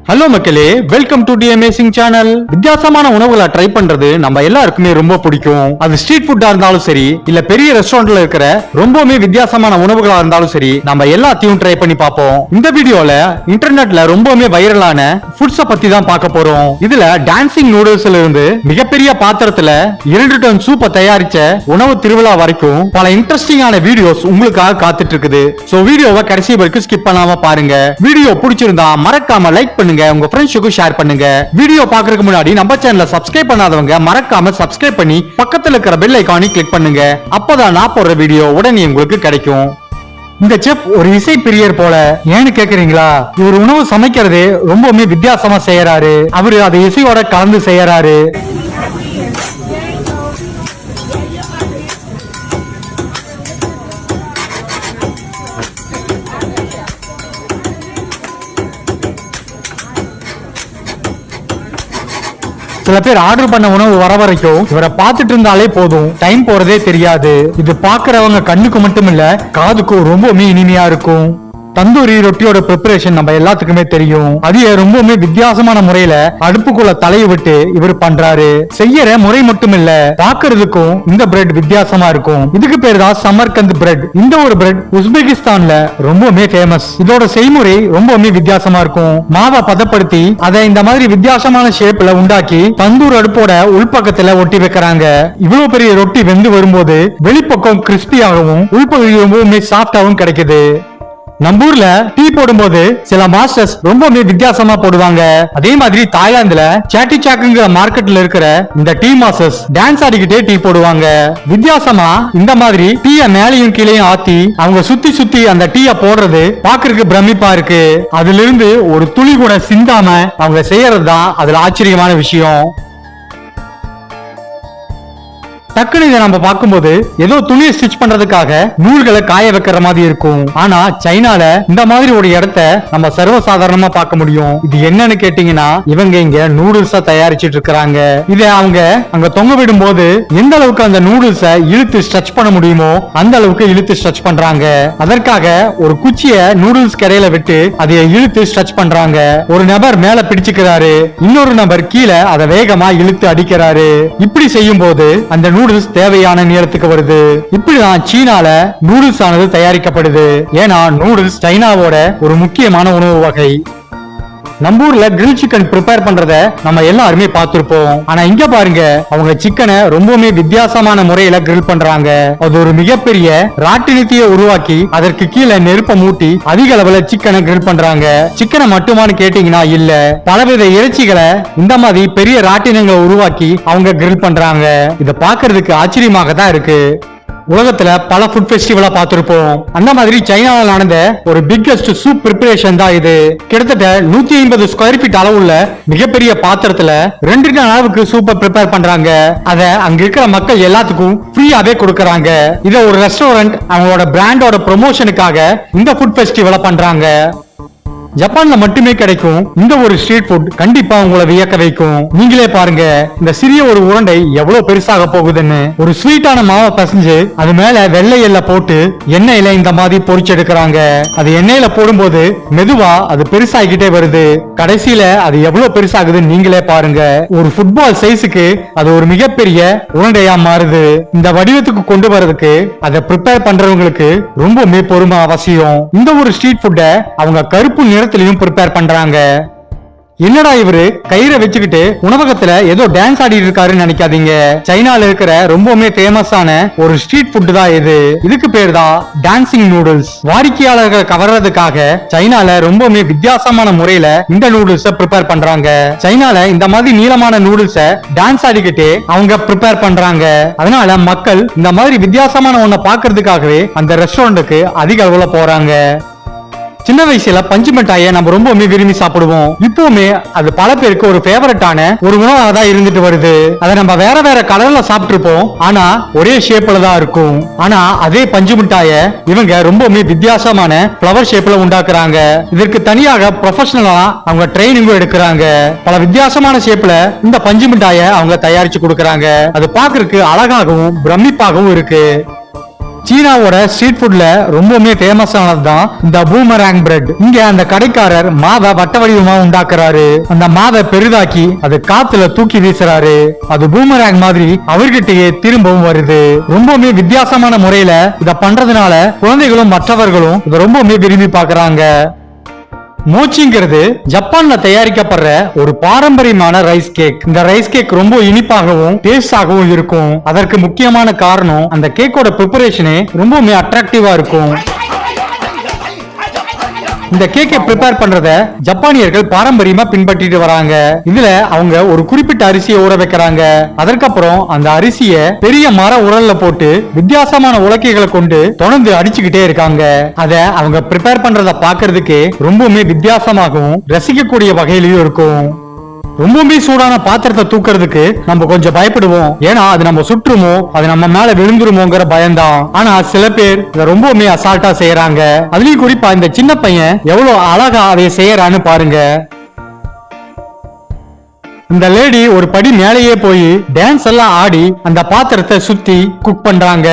Hello மக்களே, welcome to the amazing channel. வித்தியாசமான உணவுகளை ட்ரை பண்றது நம்ம எல்லாருக்குமே ரொம்ப பிடிக்கும். அது ஸ்ட்ரீட் ஃபுட்டா இருந்தாலும் சரி, இல்ல பெரிய ரெஸ்டாரண்ட்ல இருக்கிற ரொம்பவுமே வித்தியாசமான உணவுகளா இருந்தாலும் சரி, நம்ம எல்லாத்தையும் ட்ரை பண்ணி பார்ப்போம். இந்த வீடியோல இன்டர்நெட்ல ரொம்பவுமே வைரலான ஃபுட்ஸ பத்தி தான் பார்க்க போறோம். இதுல டான்சிங் நூடுல்ஸ்ல இருந்து மிகப்பெரிய பாத்திரத்துல 2 டன் சூப்பை தயாரிச்ச உணவு திருவிழா வரைக்கும் பல இன்ட்ரெஸ்டிங்கான வீடியோஸ் உங்களுக்காக காத்துட்டு இருக்குது. சோ வீடியோவை கடைசி வரைக்கும் ஸ்கிப் பண்ணாம பாருங்க. வீடியோ பிடிச்சிருந்தா மறக்காம லைக் பண்ணுங்க, உங்க ஃப்ரெண்ட்ஸுக்கு ஷேர் பண்ணுங்க. வீடியோ பார்க்கிறதுக்கு முன்னாடி நம்ம சேனலை சப்ஸ்கிரைப் பண்ணாதவங்க மறக்காம சப்ஸ்கிரைப் பண்ணி பக்கத்துல இருக்கிற பெல் ஐகானை கிளிக் பண்ணுங்க. அப்பதான் நான் போடுற வீடியோ உடனே உங்களுக்கு கிடைக்கும். இந்த செஃப் ஒரு இசை பிரியர் போல. ஏன்னு கேக்குறீங்களா? இவர் உணவு சமைக்கிறதே ரொம்பவுமே வித்தியாசமா செய்யறாரு. அவரு அதை இசையோட கலந்து செய்யறாரு. சில பேர் ஆர்டர் பண்ண உணவு வர வரைக்கும் இவரை பார்த்துட்டு இருந்தாலே போதும், டைம் போறதே தெரியாது. இது பாக்குறவங்க கண்ணுக்கு மட்டும் இல்ல, காதுக்கும் ரொம்பவுமே இனிமையா இருக்கும். தந்தூரி ரொட்டியோட ப்ரிப்பரேஷன் நம்ம எல்லாத்துக்குமே தெரியும். அது ரொம்பவுமே வித்தியாசமான முறையில அடுப்புக்குள்ள தலையை விட்டு இவர் பண்றாரு. செய்யற முறை மட்டும் இல்ல, பாக்குறதுக்கும் இந்த பிரெட் வித்தியாசமா இருக்கும். இதுக்கு பேர் தான் சமர்கந்த் பிரெட். இந்த ஒரு பிரெட் உஸ்பெகிஸ்தான்ல ரொம்பவுமே ஃபேமஸ். இதோட செய்முறை ரொம்பவுமே வித்தியாசமா இருக்கும். மாவை பதப்படுத்தி அதை இந்த மாதிரி வித்தியாசமான ஷேப்ல உண்டாக்கி தந்தூர் அடுப்போட உள்பக்கத்துல ஒட்டி வைக்கிறாங்க. இவ்வளவு பெரிய ரொட்டி வெந்து வரும்போது வெளிப்பக்கம் கிறிஸ்பியாகவும் உள்பகுதி ரொம்பவுமே சாஃப்டாகவும் கிடைக்குது. நம்ம ஊர்ல டீ போடும்போது சில மாஸ்டர்ஸ் ரொம்பவே வித்தியாசமா போடுவாங்க. அதே மாதிரி தாய்லாந்துல சாட்டி சாக்குங்கிற மார்க்கெட்ல இருக்கிற இந்த டீ மாஸ்டர்ஸ் டான்ஸ் ஆடிக்கிட்டே டீ போடுவாங்க. வித்தியாசமா இந்த மாதிரி டீய மேலையும் கீழையும் ஆத்தி அவங்க சுத்தி சுத்தி அந்த டீய போடுறது பாக்குறதுக்கு பிரமிப்பா இருக்கு. அதுல இருந்து ஒரு துளி கூட சிந்தாம அவங்க செய்யறதுதான் அதுல ஆச்சரியமான விஷயம். டக்குனு இதை நம்ம பார்க்கும்போது ஏதோ துணியை ஸ்டிச் பண்றதுக்காக நூல்களை காய வைக்கிற மாதிரி இருக்கும். ஆனா சைனால இந்த மாதிரி ஒரு இடத்த நம்ம சர்வசாதாரணமா பார்க்க முடியும். இது என்னன்னு கேட்டீங்கன்னா, இவங்க இங்க நூடுல்ஸ தயாரிச்சிட்டு இருக்காங்க. இதை அவங்க அங்க தொங்க விடும் போது எந்த அளவுக்கு அந்த நூடுல்ஸ இழுத்து ஸ்ட்ரெச் பண்ண முடியுமோ அந்த அளவுக்கு இழுத்து ஸ்ட்ரெச் பண்றாங்க. அதற்காக ஒரு குச்சிய நூடுல்ஸ் கரையில விட்டு அதை இழுத்து ஸ்ட்ரெச் பண்றாங்க. ஒரு நபர் மேல பிடிச்சுக்கிறாரு, இன்னொரு நபர் கீழே அதை வேகமா இழுத்து அடிக்கிறாரு. இப்படி செய்யும் போது அந்த நூடுல்ஸ் தேவையான நேரத்துக்கு வருது. இப்படிதான் சீனால நூடுல்ஸ் ஆனது தயாரிக்கப்படுது. ஏன்னா நூடுல்ஸ் சைனாவோட ஒரு முக்கியமான உணவு வகை. நம்ம ஊர்ல கிரில் சிக்கன் ப்ரிப்பேர் பண்றத நம்ம எல்லாருமே பார்த்திருப்போம். ஆனா இங்க பாருங்க, அவங்க சிக்கனை ரொம்பவுமே வித்தியாசமான முறையில கிரில் பண்றாங்க. அது ஒரு மிகப்பெரிய ராட்டினத்தையே உருவாக்கி அதற்கு கீழே நெருப்ப மூட்டி அதிக அளவுல சிக்கனை கிரில் பண்றாங்க. சிக்கனை மட்டுமான்னு கேட்டீங்கன்னா இல்ல, பலவித இறைச்சிகளை இந்த மாதிரி பெரிய ராட்டினங்களை உருவாக்கி அவங்க கிரில் பண்றாங்க. இதை பாக்குறதுக்கு ஆச்சரியமாக தான் இருக்கு. உலகத்துல பல ஃபுட் ஃபெஸ்டிவலா பார்த்திருப்போம். அந்த மாதிரி சைனால நடந்த ஒரு பிக்கஸ்ட் சூப் பிரிப்பரேஷன் தான் இது. கிட்டத்தட்ட 150 ஸ்கொயர் ஃபீட் அளவுள்ள மிகப்பெரிய பாத்திரத்துல 2 டன் அளவுக்கு சூப்பை ப்ரிப்பேர் பண்றாங்க. அத அங்க இருக்கிற மக்கள் எல்லாத்துக்கும் ஃப்ரீயாவே கொடுக்கறாங்க. இத ஒரு ரெஸ்டாரண்ட் அவங்களோட பிராண்டோட ப்ரமோஷனுக்காக இந்த ஃபுட் ஃபெஸ்டிவலை பண்றாங்க. ஜப்பான்ல மட்டுமே கிடைக்கும் இந்த ஒரு ஸ்ட்ரீட் ஃபுட் கண்டிப்பா உங்களை வியக்க வைக்கும். நீங்களே பாருங்க, இந்த சிறிய ஒரு உருண்டை எவ்வளவு பெருசாக போகுதுன்னு. ஒரு ஸ்வீட்டான மாவை பசஞ்சு அது மேல வெள்ளை எல்ல போட்டு எண்ணெயில இந்த மாதிரி பொரிச்சு எடுக்கிறாங்க. அது எண்ணெயில போடும்போது மெதுவா அது பெருசாகிட்டே வருது. கடைசியில அது எவ்வளவு பெருசாகுதுன்னு நீங்களே பாருங்க. ஒரு ஃபுட்பால் சைஸுக்கு அது ஒரு மிகப்பெரிய உருண்டையா மாறுது. இந்த வடிவத்துக்கு கொண்டு வரதுக்கு அதை ப்ரிப்பேர் பண்றவங்களுக்கு ரொம்பவுமே பொறுமை அவசியம். இந்த ஒரு ஸ்ட்ரீட் ஃபுட்டை அவங்க கருப்பு நிறத்திலையும் ப்ரிப்பேர் பண்றாங்க. என்னடா இவரு கயிறை வச்சுக்கிட்டு உணவகத்துல ஏதோ டான்ஸ் ஆடிட்டு இருக்காருன்னு நினைக்காதீங்க. சைனால இருக்கிற ரொம்பவுமே ஃபேமஸான ஒரு ஸ்ட்ரீட் ஃபுட் தான் இது. இதுக்கு பேர் தான் டான்சிங் நூடுல்ஸ். வாடிக்கையாளர்களை கவர்றதுக்காக சைனால ரொம்பவுமே வித்தியாசமான முறையில இந்த நூடுல்ஸ ப்ரிப்பேர் பண்றாங்க. சைனால இந்த மாதிரி நீளமான நூடுல்ஸ டான்ஸ் ஆடிக்கிட்டே அவங்க ப்ரிப்பேர் பண்றாங்க. அதனால மக்கள் இந்த மாதிரி வித்தியாசமான ஒன்ன பாக்குறதுக்காகவே அந்த ரெஸ்டாரண்ட்டுக்கு அதிக அளவுல போறாங்க. சின்ன வயசுல பஞ்சு மிட்டாயை நம்ம ரொம்பவுமே விரும்பி சாப்பிடுவோம். இப்பவுமே அது பல பேருக்கு ஒரு ஃபேவரட்டான ஒரு உணவாக தான் இருந்துட்டு வருது. அதை நம்ம வேற வேற கலர்ல சாப்பிட்டுருப்போம், ஆனா ஒரே ஷேப்ல தான் இருக்கும். ஆனா அதே பஞ்சு மிட்டாயை இவங்க ரொம்பவுமே வித்தியாசமான ஃப்ளவர் ஷேப்ல உண்டாக்குறாங்க. இதற்கு தனியாக ப்ரொஃபஷனலா அவங்க ட்ரைனிங்கும் எடுக்கிறாங்க. பல வித்தியாசமான ஷேப்ல இந்த பஞ்சு மிட்டாயை அவங்க தயாரிச்சு கொடுக்கறாங்க. அது பாக்குறதுக்கு அழகாகவும் பிரமிப்பாகவும் இருக்கு. சீனாவோட ஸ்ட்ரீட் ஃபுட்ல ரொம்பவுமே ஃபேமஸ் ஆனதுதான் இந்த பூமராங் பிரெட். இங்க அந்த கடைக்காரர் மாவை வட்ட வடிவமா உண்டாக்குறாரு. அந்த மாவை பெரிதாக்கி அது காத்துல தூக்கி வீசுறாரு. அது பூமராங் மாதிரி அவர்கிட்டயே திரும்பவும் வருது. ரொம்பவுமே வித்தியாசமான முறையில இத பண்றதுனால குழந்தைகளும் மற்றவர்களும் இதை ரொம்பவுமே விரும்பி பாக்குறாங்க. மோச்சிங்கிறது ஜப்பான்ல தயாரிக்கப்படுற ஒரு பாரம்பரியமான ரைஸ் கேக். இந்த ரைஸ் கேக் ரொம்ப இனிப்பாகவும் டேஸ்டாகவும் இருக்கும். அதற்கு முக்கியமான காரணம் அந்த கேக்கோட ப்ரிப்பரேஷனே ரொம்பவுமே அட்ராக்டிவா இருக்கும். இந்த கேக்கை ப்ரிப்பேர் பண்றத ஜப்பானியர்கள் பாரம்பரியமா பின்பற்றிட்டு வராங்க. இதுல அவங்க ஒரு குறிப்பிட்ட அரிசியை ஊற வைக்கிறாங்க. அதற்கப்புறம் அந்த அரிசியை பெரிய மர உரல்ல போட்டு வித்தியாசமான உலக்கைகளை கொண்டு தொடர்ந்து அடிச்சுக்கிட்டே இருக்காங்க. அத அவங்க ப்ரிப்பேர் பண்றத பாக்குறதுக்கு ரொம்பவுமே வித்தியாசமாகவும் ரசிக்கக்கூடிய வகையிலயும் இருக்கும். ரொம்பவுமே சூடான பாத்திரத்தை தூக்குறதுக்கு நம்ம கொஞ்சம் பயப்படுவோம். ஏன்னா அது நம்ம சுற்றுமோ, அது நம்ம மேல விழுந்துருமோங்கிற பயம்தான். ஆனா சில பேர் இதை ரொம்பவுமே அசால்ட்டா செய்யறாங்க. அதுலயும் குறிப்பா இந்த சின்ன பையன் எவ்வளவு அழகா அதை செய்யறான்னு பாருங்க. இந்த லேடி ஒரு படி மேலேயே போய் டான்ஸ் எல்லாம் ஆடி அந்த பாத்திரத்தை சுத்தி குக் பண்றாங்க.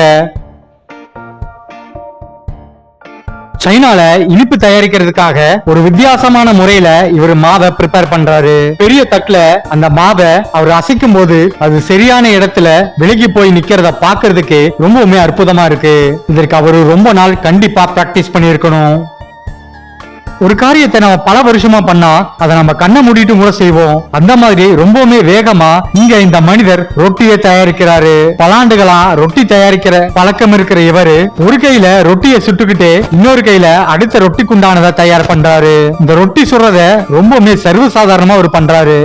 சைனால இனிப்பு தயாரிக்கிறதுக்காக ஒரு வித்தியாசமான முறையில இவர் மாவை ப்ரிப்பேர் பண்றாரு. பெரிய தட்டுல அந்த மாவை அவர் அசைக்கும் போது அது சரியான இடத்துல விலகி போய் நிக்கிறத பாக்குறதுக்கு ரொம்பவுமே அற்புதமா இருக்கு. இதற்கு அவரு ரொம்ப நாள் கண்டிப்பா பிராக்டிஸ் பண்ணிருக்கணும். ஒரு காரியத்தை நம்ம பல வருஷமா பண்ணா அதை நம்ம கண்ணை மூடிட்டு கூட செய்வோம். அந்த மாதிரி ரொம்பவுமே வேகமா இங்க இந்த மனிதர் ரொட்டியை தயாரிக்கிறாரு. பல ஆண்டுகளா ரொட்டி தயாரிக்கிற பழக்கம் இருக்கிற இவரு ஒரு கையில ரொட்டியை சுட்டுக்கிட்டு இன்னொரு கையில அடுத்த ரொட்டிக்குண்டானதை தயார் பண்றாரு. இந்த ரொட்டி சுடுறத ரொம்பவுமே சர்வசாதாரணமா அவர் பண்றாரு.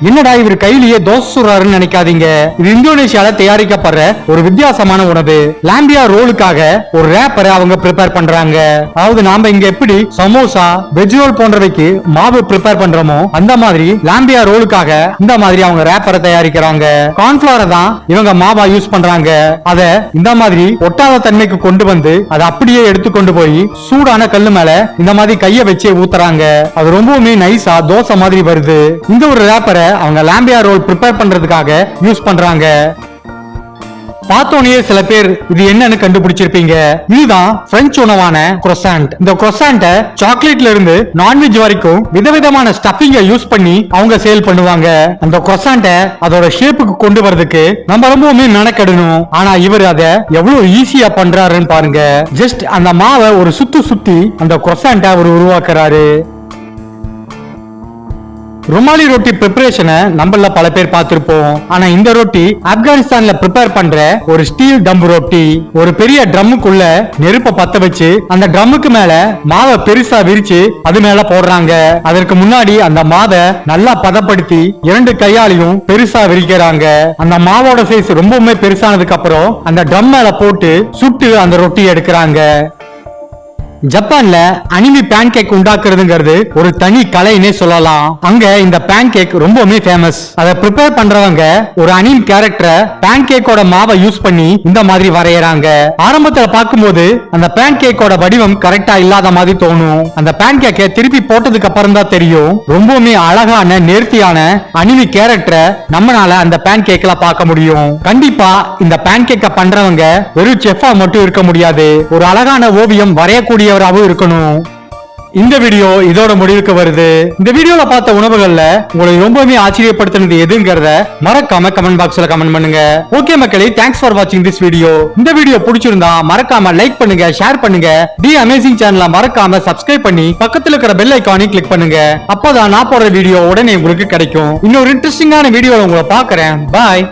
என்னடா இவர் கையிலேயே தோசை சுடுறாருன்னு நினைக்காதீங்க. இது இந்தோனேஷியால தயாரிக்கப்படுற ஒரு வித்தியாசமான உணவு. லாம்பியா ரோலுக்காக ஒரு ரேப்பரை அவங்க ப்ரிப்பேர் பண்றாங்க. அதாவது நாம இங்க எப்படி சமோசா, வெஜ் ரோல் போன்றவைக்கு மாவு ப்ரிப்பேர் பண்றோமோ அந்த மாதிரி லாம்பியா ரோலுக்காக இந்த மாதிரி அவங்க ரேப்பரை தயாரிக்கிறாங்க. கார்ன்ஃபிளவரை தான் இவங்க மாவா யூஸ் பண்றாங்க. அத இந்த மாதிரி ஒட்டாத தன்மைக்கு கொண்டு வந்து அதை அப்படியே எடுத்து கொண்டு போய் சூடான கல்லு மேல இந்த மாதிரி கைய வச்சு ஊத்துறாங்க. அது ரொம்பவுமே நைஸா தோசை மாதிரி வருது. இந்த ஒரு ரேப்பரை அவங்க லாம்பியா ரோல் ப்ரிப்பேர் பண்றதுக்காக யூஸ் பண்றாங்க. பார்த்தோனே சில பேர் இது என்னன்னு கண்டுபிடிச்சிருப்பீங்க. இதுதான் பிரெஞ்சு உணவான croissant. இந்த croissant சாக்லேட்ல இருந்து நான்வெஜ் வரைக்கும் விதவிதமான ஸ்டஃபிங்க யூஸ் பண்ணி அவங்க சேல் பண்ணுவாங்க. அந்த croissant அதோட ஷேப்புக்கு கொண்டு வரதுக்கு நம்ம ரொம்பவுமே மெனக்கெடணும். ஆனா இவர் அதை எவ்வளவு ஈஸியா பண்றாருன்னு பாருங்க. ஜஸ்ட் அந்த மாவை ஒரு சுத்தி அந்த croissant அவர் உருவாக்குறாரு. ருமாலி ரொட்டி ப்ரிப்பரேஷனை நம்மள பல பேர் பார்த்திருப்போம். ஆனா இந்த ரொட்டி ஆப்கானிஸ்தான்ல ப்ரிப்பேர் பண்ற ஒரு ஸ்டீல் டம் ரொட்டி. ஒரு பெரிய ட்ரம்முக்குள்ள நெருப்ப பத்த வச்சு அந்த ட்ரம்முக்கு மேல மாவை பெருசா விரிச்சு அது மேல போடுறாங்க. அதற்கு முன்னாடி அந்த மாவை நல்லா பதப்படுத்தி 2 கையாலையும் பெருசா விரிக்கிறாங்க. அந்த மாவோட சைஸ் ரொம்பவுமே பெருசானதுக்கு அப்புறம் அந்த ட்ரம் மேல போட்டு சுட்டு அந்த ரொட்டி எடுக்கிறாங்க. ஜப்பான்ல அனிமி பேன் கேக் உண்டாக்குறதுங்கிறது ஒரு தனி கலைன்னே சொல்லலாம். அங்க இந்த பேன் கேக் ரொம்பவுமே ஃபேமஸ். அதை ப்ரிப்பேர் பண்றவங்க ஒரு அனிம் கேரக்டரை பேன் கேக்கோட மாவை யூஸ் பண்ணி இந்த மாதிரி வரையறாங்க. ஆரம்பத்துல பார்க்கும்போது அந்த பேன் கேக்கோட வடிவம் கரெக்டா இல்லாத மாதிரி தோணும். அந்த பேன் கேக்கை திருப்பி போட்டதுக்கு அப்புறம் தான் தெரியும் ரொம்பவுமே அழகான நேர்த்தியான அனிமி கேரக்டரை நம்மளால அந்த பேன் கேக்ல பார்க்க முடியும். கண்டிப்பா இந்த பேன் கேக்க பண்றவங்க வெறும் செஃப்பா மட்டும் இருக்க முடியாது. ஒரு அழகான ஓவியம் வரையக்கூடிய இருக்கணும். இந்த வீடியோ இதோட முடிவுக்கு வருது. இந்த வீடியோல பார்த்த உணவுகள்ல உங்களை ரொம்பவே ஆச்சரியப்படுத்தினது எதுங்கிறத மறக்காம கமெண்ட் பாக்ஸ்ல கமெண்ட் பண்ணுங்க. ஓகே மக்களே, தேங்க்ஸ் ஃபார் வாட்சிங் திஸ் வீடியோ. இந்த வீடியோ பிடிச்சிருந்தா மறக்காம லைக் பண்ணுங்க, ஷேர் பண்ணுங்க. தி அமேசிங் சேனலை மறக்காம சப்ஸ்கிரைப் பண்ணி பக்கத்துல இருக்கிற பெல் ஐகானை கிளிக் பண்ணுங்க. அப்பதான் நான் போடுற வீடியோ உடனே உங்களுக்கு கிடைக்கும். இன்னொரு இன்ட்ரெஸ்டிங்கான வீடியோல உங்களை பார்க்கறேன். பாய்.